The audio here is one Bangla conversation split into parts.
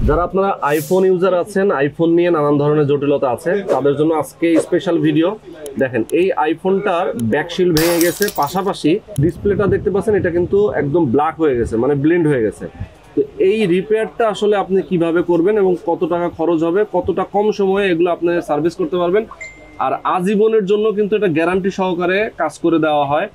যারা আপনারা আইফোন ইউজার আছেন, আইফোন নিয়ে নানান ধরনের জটিলতা আছে, তাদের জন্য আজকে স্পেশাল ভিডিও। দেখেন এই আইফোনটার ব্যাকশিল্ড ভেঙে গেছে, পাশাপাশি ডিসপ্লেটা দেখতে পাচ্ছেন এটা কিন্তু একদম ব্ল্যাক হয়ে গেছে, মানে ব্লেন্ড হয়ে গেছে। তো এই রিপেয়ারটা আসলে আপনি কিভাবে করবেন এবং কত টাকা খরচ হবে, কতটা কম সময়ে এগুলো আপনি সার্ভিস করতে পারবেন, আর আজীবনের জন্য কিন্তু এটা গ্যারান্টি সহকারে কাজ করে দেওয়া হয়।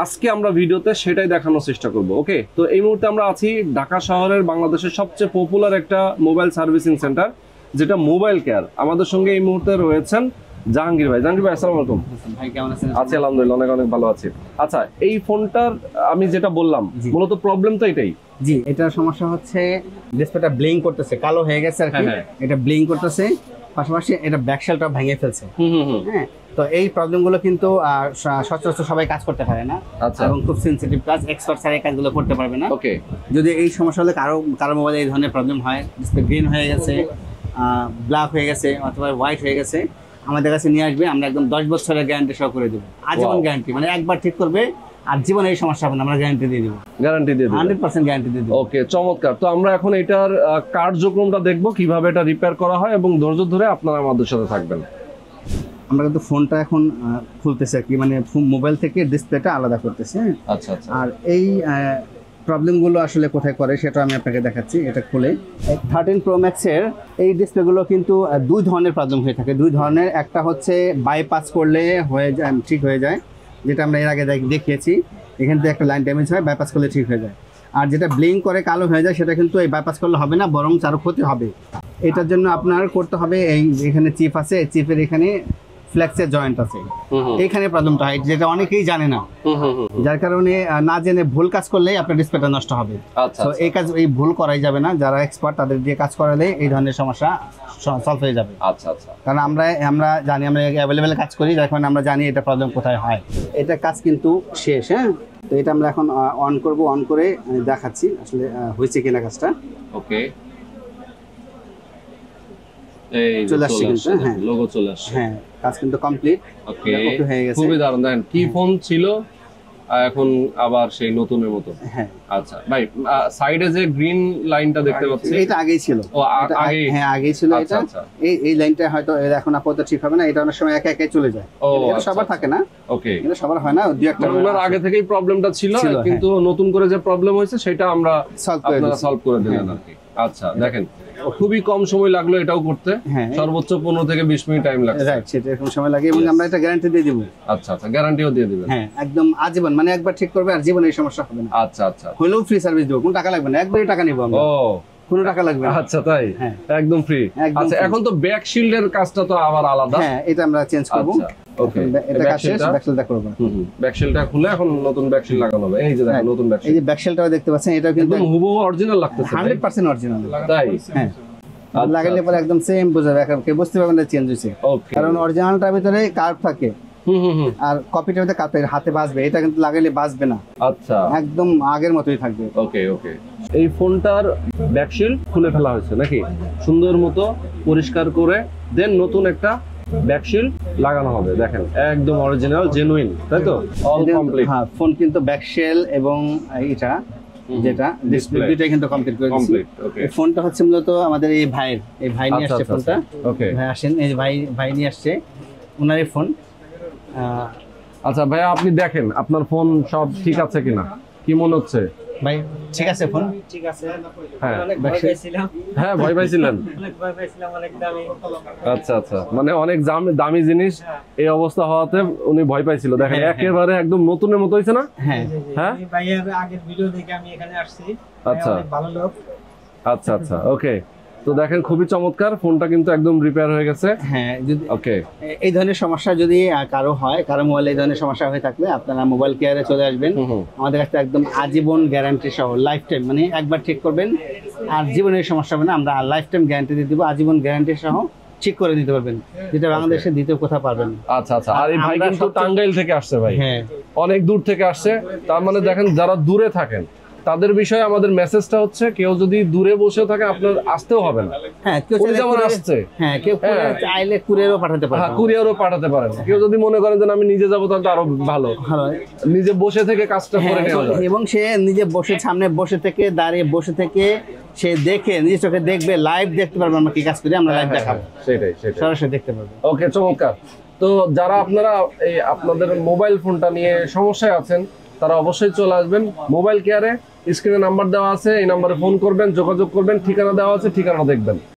আজকে আমরা ভিডিওতে সেটাই দেখানোর চেষ্টা করব। ওকে, তো এই মুহূর্তে আমরা আছি ঢাকা শহরের বাংলাদেশের সবচেয়ে পপুলার একটা মোবাইল সার্ভিসিং সেন্টার, যেটা মোবাইল কেয়ার। আমাদের সঙ্গে এই মুহূর্তে রয়েছেন জাহাঙ্গীর ভাই। জাহাঙ্গীর ভাই, আসসালামু আলাইকুম। ভাই কেমন আছেন? আছি আলহামদুলিল্লাহ, অনেক অনেক ভালো আছি। আচ্ছা, এই ফোনটার আমি যেটা বললাম মূলত প্রবলেম তো এটাই। জি, এটার সমস্যা হচ্ছে ডিসপ্লেটা ব্লিঙ্ক করতেছে, কালো হয়ে গেছে আর কি। এটা ব্লিঙ্ক করতেছে, পাশাপাশি এটা ব্যাকশেলটা ভেঙে ফেলছে। হ্যাঁ, তো এই প্রবলেমগুলো কিন্তু সচরাচর সবাই কাজ করতে পারে না, এবং খুব সেনসিটিভ কাজ, এক্সপার্ট ছাড়া এই কাজগুলো করতে পারবে না। ওকে, যদি এই সমস্যা হলে কারো মোবাইলে এই ধরনের প্রবলেম হয়, ডিসপ্লে গ্রিন হয়ে গেছে, ব্ল্যাক হয়ে গেছে অথবা হোয়াইট হয়ে গেছে, আমাদের কাছে নিয়ে আসবে। আমরা একদম 10 বছরের গ্যারান্টি সহ করে দেবো, আজীবন গ্যারান্টি। মানে একবার ঠিক করবে আর জীবনে এই সমস্যা হবে না, আমরা গ্যারান্টি দিয়ে দেবো, গ্যারান্টি দিয়ে দেবো, 100% গ্যারান্টি দিয়ে দেবো। ওকে, চমৎকার। তো আমরা এখন এটার কার্যক্রমটা দেখবো, কিভাবে এটা রিপেয়ার করা হয়, এবং ধৈর্য ধরে আপনারা আমাদের সাথে থাকবেন। আমরা কিন্তু ফোনটা এখন খুলতেছি আর কি, মানে মোবাইল থেকে ডিসপ্লেটা আলাদা করতেছি। আচ্ছা আচ্ছা। আর এই প্রবলেমগুলো আসলে কোথায় করে সেটা আমি আপনাকে দেখাচ্ছি। এটা খুলে 13 Pro Max এর এই ডিসপ্লেগুলো কিন্তু দুই ধরনের প্রবলেম হয়ে থাকে। দুই ধরনের, একটা হচ্ছে বাইপাস করলে হয়ে যায়, ঠিক হয়ে যায়, যেটা আমরা এর আগে দেখিয়েছি। এখান থেকে একটা লাইন ড্যামেজ হয়, বাইপাস করলে ঠিক হয়ে যায়। আর যেটা ব্লিঙ্ক করে কালো হয়ে যায়, সেটা কিন্তু এই বাইপাস করলে হবে না, বরং আরও ক্ষতি হবে। এটার জন্য আপনার করতে হবে, এখানে চিপ আছে, এই চিপের এখানে ফ্লেক্সের জয়েন্ট আছে, এইখানে প্রবলেমটা হয়, যেটা অনেকেই জানে না, যার কারণে না জেনে ভুল কাজ করলে আপনার ডিসপ্লেটা নষ্ট হবে। তো এই ভুল করাই যাবে না, যারা এক্সপার্ট তাদের দিয়ে কাজ করালে এই ধরনের সমস্যা সলভ হয়ে যাবে। আচ্ছা আচ্ছা। কারণ আমরা জানি, আমরা অ্যাভেলেবেল কাজ করি, যার কারণে আমরা জানি এটা প্রবলেম কোথায় হয়। এটা কাজ কিন্তু শেষ। হ্যাঁ, তো এটা আমরা এখন অন করব, অন করে দেখাচ্ছি আসলে হয়েছে কিনা কাজটা। ওকে, চলে আসছে কিন্তু, হ্যাঁ লোগো চলে আসছে, হ্যাঁ কাজ কিন্তু কমপ্লিট। ওকে, হয়ে গেছে, খুবই দারুণ। দেখেন কি ফোন ছিল, এখন আবার সেই নতুনের মতো। হ্যাঁ, আচ্ছা ভাই, সাইডে যে গ্রিন লাইনটা দেখতে পাচ্ছি, এটা আগেই ছিল। ও আগে, হ্যাঁ আগেই ছিল। এটা এই লাইনটা হয়তো এখন আপাতত ঠিক হবে না, এটা অনেক সময় একা একাই চলে যায়। এটা সবার থাকে না। ওকে, এটা সবার হয় না, দুই একটা। ওনার আগে থেকেই প্রবলেমটা ছিল, কিন্তু নতুন করে যে প্রবলেম হয়েছে সেটা আমরা সলভ করে দিলেন আর কি। আচ্ছা, দেখেন খুবই কম সময় লাগলো এটাও করতে, সর্বোচ্চ 15 থেকে 20 মিনিট টাইম লাগছে। রাইট, সেটা এরকম সময় লাগে, এবং আমরা এটা গ্যারান্টি দিয়ে দেব। আচ্ছা আচ্ছা, গ্যারান্টিও দিয়ে দিবেন? হ্যাঁ, একদম আজীবন, মানে একবার ঠিক করবে আর জীবনে এই সমস্যা হবে না। আচ্ছা আচ্ছা, হলেও ফ্রি সার্ভিস দেব, কোনো টাকা লাগবে না, একবারই টাকা নিব আমরা। ও, কোনো টাকা লাগবে না। আচ্ছা, তাই? একদম ফ্রি। আচ্ছা, এখন তো ব্যাক শিল্ডের কাজটা তো আবার আলাদা। হ্যাঁ, এটা আমরা চেঞ্জ করব। ওকে, এটা কাজ শেষ, ব্যাকশেলটা করব। ব্যাকশেলটা খুলে এখন নতুন ব্যাকশেল লাগানো হবে। এই যে দেখেন নতুন ব্যাকশেল, এই যে ব্যাকশেলটাও দেখতে পাচ্ছেন, এটাও কিন্তু হুবহু অরিজিনাল লাগতেছে, 100% অরিজিনাল। তাই? হ্যাঁ, লাগাইলে পরে একদম সেম বোঝাবে, কেউ বুঝতে পারবে না চেঞ্জ হয়েছে। কারণ অরিজিনালটার ভিতরে কার্ভ থাকে, আর কপিটার ভিতরে কার্ভ থাকে, হাতে বাজবে। এটা কিন্তু লাগাইলে বাজবে না, আচ্ছা, একদম আগের মতোই থাকবে। ওকে ওকে। এই ফোনটার ব্যাকশিল খুলে ফেলা হয়েছে নাকি, সুন্দর মতো পরিষ্কার করে দেন নতুন একটা ব্যাকশিল লাগানো হবে। দেখেন একদম অরিজিনাল জেনুইন, তাই তো? All complete. হ্যাঁ, ফোন কিন্তু ব্যাকশেল এবং এটা যেটা ডিসপ্লে দুটোই কিন্তু কমপ্লিট করে দিয়েছি। এই ফোনটা হচ্ছে মূলত আমাদের এই ভাই নিয়ে আসছে ফোনটা। ওকে ভাই, আসেন, এই যে ভাই নিয়ে আসছে ওনারই ফোন। আচ্ছা ভাই, আপনি দেখেন আপনার ফোন সব ঠিক আছে কিনা, কি মনে হচ্ছে ভাই? ঠিক আছে, ফোন ঠিক আছে। হ্যাঁ, অনেক ভয় পাইছিলাম। হ্যাঁ, ভয় পাইছিলেন? অনেক ভয় পাইছিলাম, অনেক দামি। আচ্ছা আচ্ছা, মানে অনেক দামি জিনিস এই অবস্থা হওয়াতে উনি ভয় পাইছিল। দেখেন একেবারে একদম নতুনের মতো হয়েছে না? হ্যাঁ হ্যাঁ, ভাইয়ের আগের ভিডিও দেখে আমি এখানে আসছি। আচ্ছা, অনেক ভালো লোক। আচ্ছা আচ্ছা, ওকে। তো দেখেন খুবই চমৎকার, ফোনটা কিন্তু একদম রিপেয়ার হয়ে গেছে। হ্যাঁ, যদি ওকে এই ধরনের সমস্যা যদি কারো হয়, কারো মোবাইলে এই ধরনের সমস্যা হয়ে থাকলে আপনারা মোবাইল কেয়ারে চলে আসবেন। আমাদের কাছে একদম আজীবন গ্যারান্টি সহ, লাইফ টাইম, মানে একবার ঠিক করবেন আর জীবনের সমস্যা হবে না, আমরা লাইফ টাইম গ্যারান্টি দিয়ে দিব, আজীবন গ্যারান্টি সহ ঠিক করে দিতে পারবেন, যেটা বাংলাদেশে দ্বিতীয় কোথাও পারবেন। আচ্ছা আচ্ছা। আর এই ভাই কিন্তু টাঙ্গাইল থেকে আসছে ভাই, হ্যাঁ অনেক দূর থেকে আসছে। তার মানে দেখেন যারা দূরে থাকেন তাদের বিষয়ে আমাদের মেসেজটা হচ্ছে কেউ যদি দূরে বসে থাকে আপনার আসতেও হবে না। হ্যাঁ, কেউ উনি চাইলে যেমন কুরিয়ার- আসছে, হ্যাঁ, কেউ চাইলে কুরিয়ারও পাঠাতে পারে। হ্যাঁ কুরিয়ারও পাঠাতে পারেন। কেউ যদি মনে করেন যে আমি নিজে যাবো তাহলে তো আরো ভালো, ভালো। নিজে বসে থেকে কাজটা করে হ্যাঁ, নেওয়া যায়। এবং সে নিজে বসে সামনে বসে থেকে দাঁড়িয়ে বসে থেকে সে দেখে নিজের চোখে দেখবে, লাইভ দেখতে পারবে আমরা কি কাজ করি, আমরা লাইভ দেখাবো, সেটাই। সরাসরি দেখতে পারবে। ওকে, চমৎকার। তো যারা আপনারা এই আপনাদের মোবাইল ফোনটা নিয়ে সমস্যায় আছেন তারা অবশ্যই চলে আসবেন মোবাইল কেয়ারে। স্ক্রিনে নাম্বার দেওয়া আছে, এই নাম্বারে ফোন করবেন, যোগাযোগ করবেন, ঠিকানা দেওয়া আছে, ঠিকানা দেখবেন।